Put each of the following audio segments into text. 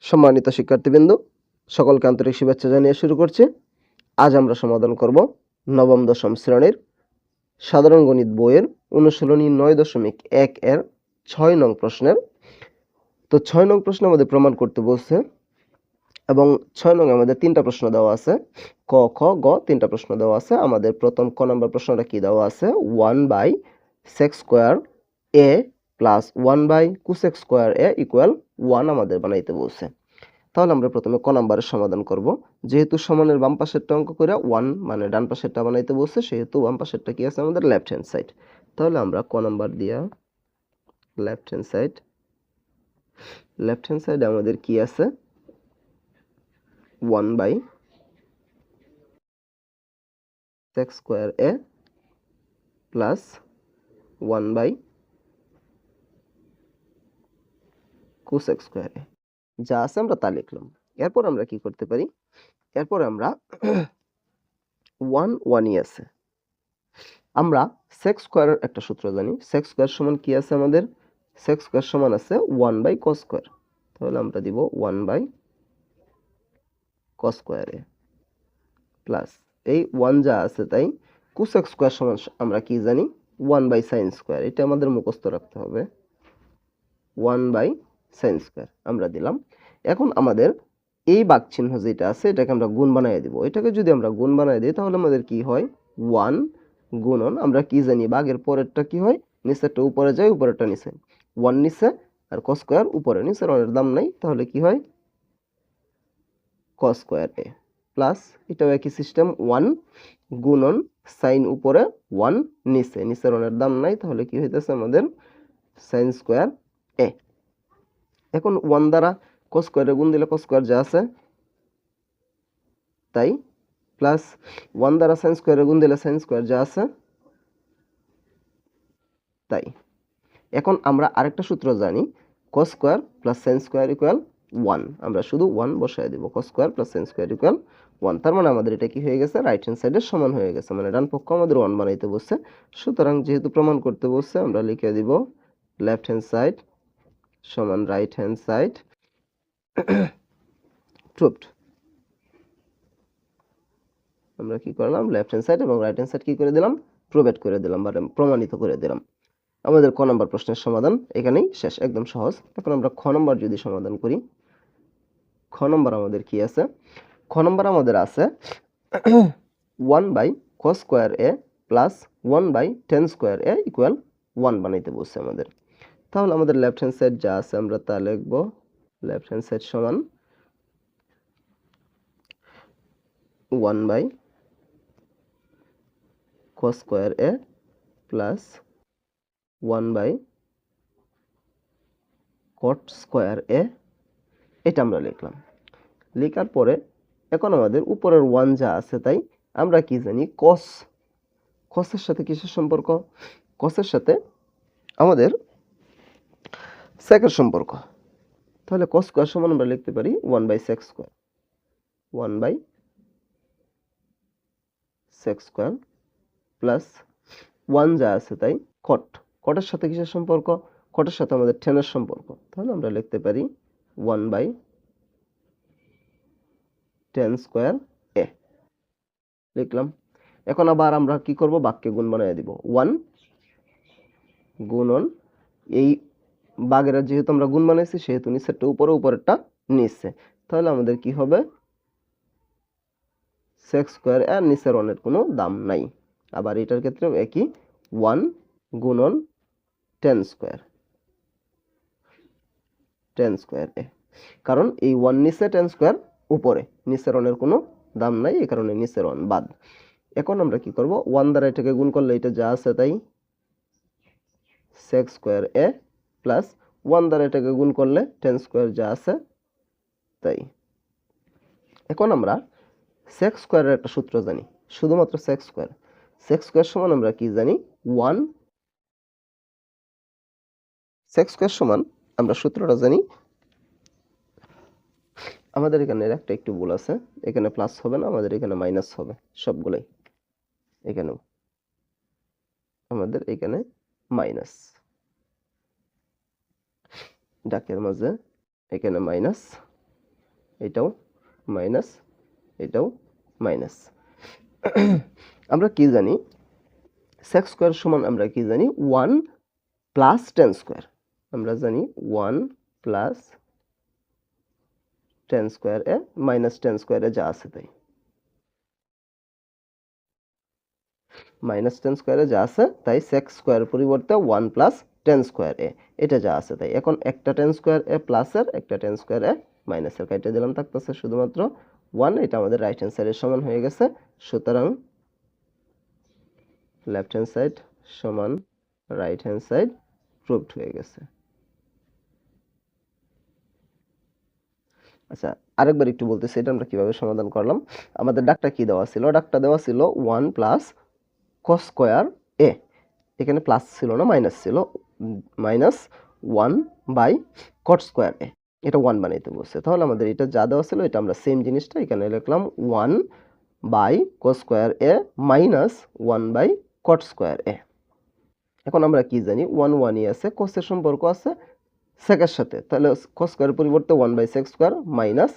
সম্মানিত শিক্ষার্থীবৃন্দ, সকলকে আন্তরিক শুভেচ্ছা জানিয়ে শুরু করছি। আজ আমরা সমাধান করব নবম দশম শ্রেণীর সাধারণ গণিত বইয়ের অনুশীলনী 9.1 এর 6 নং প্রশ্নের। তো 6 নং প্রশ্ন আমাদের প্রমাণ করতে বলছে এবং 6 নং আমাদের 3টা প্রশ্ন দেওয়া আছে, ক, খ, গ 3টা প্রশ্ন দেওয়া আছে। আমাদের প্রথম ক নম্বর প্রশ্নটা কি দেওয়া আছে, 1/sec square a plus 1/cosec square a equal 1 আমাদের বানাইতে বলছে। তাহলে আমরা প্রথমে ক নাম্বারের সমাধান করব। যেহেতু সমানের বাম পাশেরটা অঙ্ক করে 1 মানে ডান পাশেরটা বানাইতে বলছে, সেহেতু বাম পাশেরটা কি আছে আমাদের লেফট হ্যান্ড সাইড। তাহলে আমরা ক নাম্বার দিয়া লেফট হ্যান্ড সাইডে আমাদের কি আছে 1/sec square a plus 1/cosec square a যা আছে আমরা তা লিখলাম। এরপর আমরা কি করতে পারি, এরপর আমরা 1 আছে, আমরা sec স্কয়ারের একটা সূত্র জানি। sec স্কয়ার সমান কি আছে আমাদের, sec স্কয়ার সমান আছে 1/cos স্কয়ার। তাহলে আমরা দিব 1/cos স্কয়ার a প্লাস এই 1 যা আছে তাই cosec স্কয়ার সমান আমরা কি জানি 1/sin স্কয়ার। এটা আমাদের মুখস্থ রাখতে হবে, 1/sin স্কয়ার আমরা দিলাম। এখন আমাদের এই ভাগ চিহ্ন যেটা আছে এটাকে আমরা গুণ বানিয়ে দিব। এটাকে যদি আমরা গুণ বানিয়ে দিই তাহলে আমাদের কি হয় 1 গুণন, আমরা কি জানি ভাগের পরেরটা কি হয়, নিচেরটা উপরে যায় উপরেরটা নিচে, 1 নিচে আর cos স্কয়ার উপরে, নিচের অনের দাম নাই, তাহলে কি হয় cos স্কয়ার a প্লাস এটাও একই সিস্টেম, 1 গুণন sin উপরে 1 নিচে, নিচের অনের দাম নাই, তাহলে কি হইতেছে আমাদের sin স্কয়ার a। এখন 1 দ্বারা cos স্কয়ারে গুণ দিলে cos স্কয়ার যা আছে তাই, প্লাস 1 দ্বারা sin স্কয়ারে গুণ দিলে sin স্কয়ার যা আছে তাই। এখন আমরা আরেকটা সূত্র জানি, cos square plus sin square equal 1। আমরা শুধু 1 বসায় দেব, cos square plus sin square equal 1। তার মানে আমাদের এটা কি হয়ে গেছে, রাইট হ্যান্ড সাইডের সমান হয়ে গেছে, মানে ডান পক্ষ আমাদের 1 বানাইতে বলছে। সুতরাং যেহেতু প্রমাণ করতে বলছে আমরা লিখে দিব লেফট হ্যান্ড সাইড সমান রাইট হ্যান্ড সাইড প্রুভড। আমরা কি করলাম, লেফট হ্যান্ড সাইড এবং রাইট হ্যান্ড সাইড কি করে দিলাম, প্রুভড করে দিলাম বা প্রমাণিত করে দিলাম। আমাদের ক নম্বর প্রশ্নের সমাধান এখানেই শেষ, একদম সহজ। এখন আমরা খ নম্বর যদি সমাধান করি, খ নম্বর আমাদের কি আছে, খ নম্বর আমাদের আছে 1/cos square a plus 1/tan square a equal 1 বানাইতে বলছে আমাদের। তাহলে আমাদের লেফট হ্যান্ড সাইড যা আছে আমরা তা লিখব, লেফট হ্যান্ড সাইড সমান 1/cos square a plus 1/cot square a, এটা আমরা লিখলাম। লেখার পরে এখন আমাদের উপরের 1 যা আছে তাই আমরা কি জানি cos, cos-এর সাথে কিসের সম্পর্ক, cos-এর সাথে আমাদের sec-এর সম্পর্ক। তাহলে cos স্কয়ার সমান আমরা লিখতে পারি 1/sec square, 1/sec square plus 1 যা আছে তাই cot, cot-এর সাথে কিসের সম্পর্ক, cot-এর সাথে আমাদের tan-এর সম্পর্ক। তাহলে আমরা লিখতে পারি 1/tan স্কয়ার a লিখলাম। এখন আবার আমরা কি করব, বাক্যে গুণ বানিয়ে দিব, 1 গুণন এই বাগেরা যেহেতু আমরা গুণ বানাইছি সেহেতু নিচেরটা উপরে উপরেরটা নিচে, তাহলে আমাদের কি হবে sec স্কয়ার আর নিচের অনের কোনো দাম নাই। আবার এটার ক্ষেত্রেও একই, 1 গুণন tan স্কয়ার a, কারণ এই 1 নিচে tan স্কয়ার উপরে, নিচের অনের কোনো দাম নাই, এই কারণে নিচের অন বাদ। এখন আমরা কি করব, 1 দ্বারা এটাকে গুণ করলে এটা যা আছে তাই sec স্কয়ার a প্লাস 1 দ্বারা এটাকে গুণ করলে tan স্কয়ার যা আছে তাই। এখন আমরা sec স্কয়ারের একটা সূত্র জানি, শুধুমাত্র sec স্কয়ার সমান আমরা কি জানি 1, sec স্কয়ার সমান আমরা সূত্রটা জানি, আমাদের এখানে একটা একটু ভুল আছে, এখানে প্লাস হবে না, আমাদের এখানে মাইনাস হবে সবগুলাই, এখানেও আমাদের এখানে মাইনাস, ডাকের মাঝে এখানে মাইনাস এটাও মাইনাস, এটাও মাইনাস। আমরা কি জানি sec স্কয়ার সমান আমরা কি জানি 1 প্লাস tan স্কয়ার। আমরা জানি 1 plus tan square A minus tan স্কয়ারে যা আছে তাই, মাইনাস tan স্কয়ারে যা আছে তাই sec স্কয়ারের পরিবর্তে 1 প্লাস tan স্কয়ার এ এটা যা আছে তাই। এখন একটা tan স্কয়ার এ প্লাসের, একটা tan স্কয়ার এ মাইনাসের কেটে দিলাম, থাকতেছে শুধুমাত্র 1। এটা আমাদের রাইট হ্যান্ড সাইডের সমান হয়ে গেছে। সুতরাং লেফট হ্যান্ড সাইড সমান রাইট হ্যান্ড সাইড প্রুভড হয়ে গেছে। আচ্ছা, আরেকবার একটু বলতেছি এটা আমরা কিভাবে সমাধান করলাম। আমাদের ডাকটা কি দেওয়া ছিল? ডাকটা দেওয়া ছিল 1 প্লাস cos স্কয়ার এ, এখানে প্লাস ছিল না, মাইনাস ছিল, মাইনাস 1 বাই cot স্কয়ার এ, এটা 1 বানাইতে বলছে। তাহলে আমাদের এটা যা দেওয়া ছিল এটা আমরা সেম জিনিসটা এখানে লিখলাম 1 by cos square A minus 1 by cot square A. এখন আমরা কি জানি 1 1 ই আছে, cos এর সম্পর্ক আছে sec এর সাথে, তাহলে cos স্কয়ারের পরিবর্তে 1 বাই sec স্কয়ার মাইনাস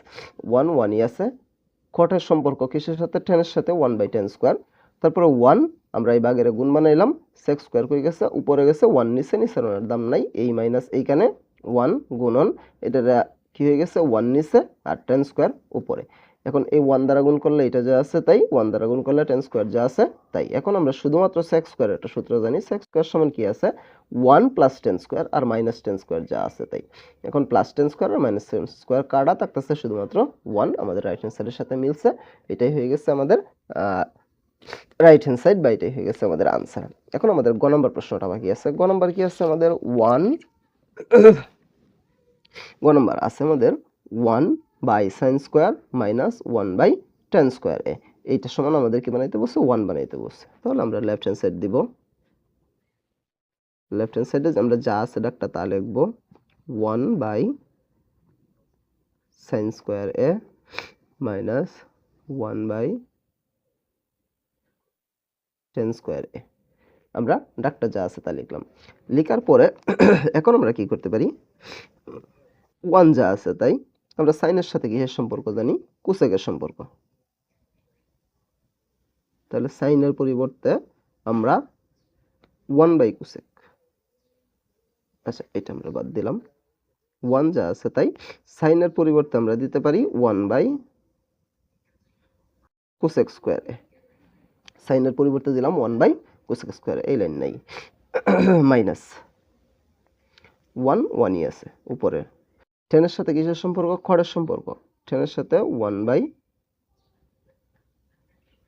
1 1 ই আছে, cot এর সম্পর্ক কিসের সাথে? tan এর সাথে, 1 বাই tan স্কয়ার। তারপরে 1 আমরা এই ভাগের গুণ বানাইলাম, sec স্কয়ার কই গেছে? উপরে গেছে, 1 নিচে, নিচের দাম নাই, এই মাইনাস এইখানে 1 গুণন এটা কি হয়ে গেছে? 1 নিচে আর tan স্কয়ার উপরে। এখন এই 1 দ্বারা গুণ করলে এটা যা আছে তাই, 1 দ্বারা গুণ করলে tan স্কয়ার যা আছে তাই। এখন আমরা শুধুমাত্র sec স্কয়ার একটা সূত্র জানি, sec স্কয়ার সমান কি আছে? 1 প্লাস tan স্কয়ার আর মাইনাস tan স্কয়ার যা আছে তাই। এখন প্লাস tan স্কয়ার আর মাইনাস tan স্কয়ার কাটা থাকতেছে শুধুমাত্র 1, আমাদের রাইট হ্যান্ড সাইডের সাথে মিলছে। এটাই হয়ে গেছে আমাদের রাইট হ্যান্ড সাইড, বা এটাই হয়ে গেছে আমাদের আনসার। এখন আমাদের গ নম্বর প্রশ্নটা বাকি আছে। গ নম্বর কি আছে আমাদের? 1 গ নম্বর আছে আমাদের 1 by sin square minus 1 by tan square A, এইটা সমান আমাদের কি বানাইতে বলছে? 1 বানাইতে বলছে। তাহলে আমরা লেফট হ্যান্ড সাইড দিব, লেফট হ্যান্ড সাইডে আমরা যা আছে ডাকটা তা লিখব 1 by sin square A minus 1 by tan square A, আমরা ডাকটা যা আছে তা লিখলাম। লেখার পরে এখন আমরা কি করতে পারি? 1 যা আছে তাই, আমরা সাইনের সাথে কিসের সম্পর্ক জানি? কোসেকের সম্পর্ক। তাহলে সাইনের পরিবর্তে আমরা 1 বাই কোসেক, আচ্ছা এটা আমরা বাদ দিলাম। 1 যা আছে তাই, সাইনের পরিবর্তে আমরা দিতে পারি 1 বাই কোসেক স্কয়ার এ, সাইনের পরিবর্তে দিলাম 1 বাই কোসেক স্কয়ার, এই লাইন নাই, মাইনাস 1 1 ই আছে উপরে। tan এর সাথে কিসের সম্পর্ক? cot এর সম্পর্ক, tan এর সাথে 1 বাই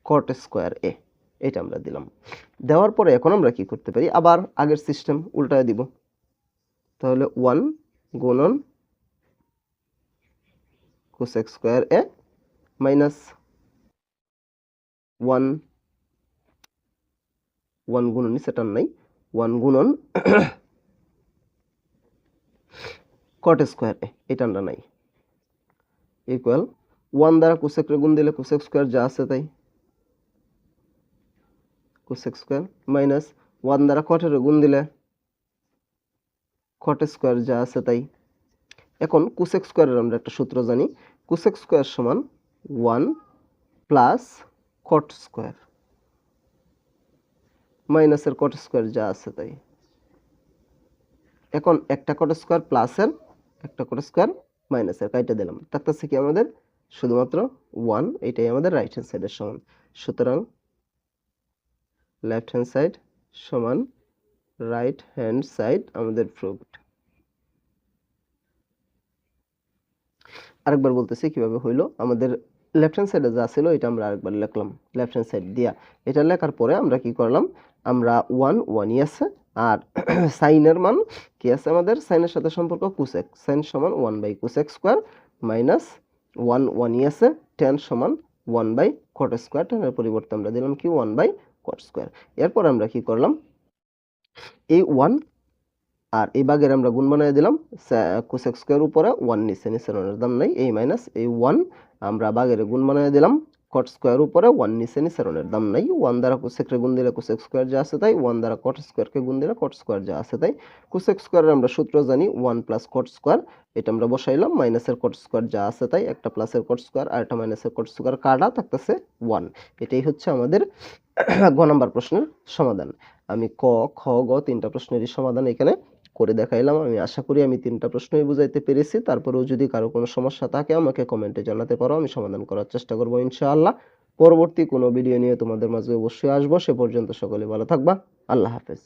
cot স্কয়ার এ, এটা আমরা দিলাম। দেওয়ার পরে এখন আমরা কি করতে পারি? আবার আগের সিস্টেম উল্টায় দিব। তাহলে 1 গুণন cosec স্কয়ার এ মাইনাস 1 1 গুণন নিচে টান নাই, 1 গুণন cot স্কয়ার এ, এই টানটা নাই, ইকুয়াল 1 দ্বারা cosec রে গুণ দিলে cosec স্কয়ার যা আছে তাই, cosec স্কয়ার মাইনাস 1 দ্বারা cot এর গুণ দিলে cot স্কয়ার যা আছে তাই। এখন cosec স্কয়ারের আমরা একটা সূত্র জানি, cosec স্কয়ার সমান 1 প্লাস cot স্কয়ার মাইনাসের cot স্কয়ার যা আছে তাই। এখন একটা cot স্কয়ার প্লাসের, একটা cot স্কয়ার মাইনাসের কাইটা দিলাম, থাকতেছে কি আমাদের? শুধুমাত্র 1, এটাই আমাদের রাইট হ্যান্ড সাইডের সমান। সুতরাং লেফট হ্যান্ড সাইড সমান রাইট হ্যান্ড সাইড আমাদের প্রুভড। আরেকবার বলতেছি কিভাবে হইলো। আমাদের লেফট হ্যান্ড সাইডে যা ছিল এটা আমরা আরেকবার লিখলাম লেফট হ্যান্ড সাইড দিয়া। এটা লেখার পরে আমরা কি করলাম? আমরা 1 1 ই আছে, আর সাইনের মান কি আছে আমাদের? সাইনের সাথে সম্পর্ক কোসেক, সাইন সমান 1 বাই কোসেক স্কয়ার মাইনাস 1 1 ই আছে, tan সমান 1 বাই cot স্কয়ার, tan এর পরিবর্তে আমরা দিলাম কি 1 বাই cot স্কয়ার। এরপর আমরা কি করলাম? এই 1 আর এই ভাগের আমরা গুণ বানিয়ে দিলাম, কোসেক স্কয়ার উপরে 1 নিচে, নিচের দাম নাই, এই মাইনাস এই 1 আমরা ভাগের গুণ বানিয়ে দিলাম কট স্কোয়ার উপরে 1 নিচে নিচের দাম নাই। 1 দ্বারা কোসেককে গুণ দিলে কোসেক স্কোয়ার যা আছে তাই, 1 দ্বারা কট স্কোয়ারকে গুণ দিলে কট স্কোয়ার যা আছে তাই। কোসেক স্কোয়ারের আমরা সূত্র জানি 1 প্লাস কট স্কোয়ার, এটা আমরা বসাইলাম, মাইনাসের কট স্কোয়ার যা আছে তাই, একটা প্লাসের কট স্কোয়ার আর একটা মাইনাসের কট স্কোয়ার কাটা থাকতেছে 1। এটাই হচ্ছে আমাদের গ নাম্বার প্রশ্নের সমাধান। আমি ক, খ, গ তিনটা প্রশ্নেরই সমাধান এখানে করে দেখাইলাম। আমি আশা করি আমি তিনটা প্রশ্নই বুঝাইতে পেরেছি। তারপরেও যদি কারো কোনো সমস্যা থাকে আমাকে কমেন্টে জানাতে পারো, আমি সমাধান করার চেষ্টা করবো ইনশাআল্লাহ। পরবর্তী কোনো ভিডিও নিয়ে তোমাদের মাঝে অবশ্যই আসবো। সে পর্যন্ত সকলে ভালো থাকবা। আল্লাহ হাফেজ।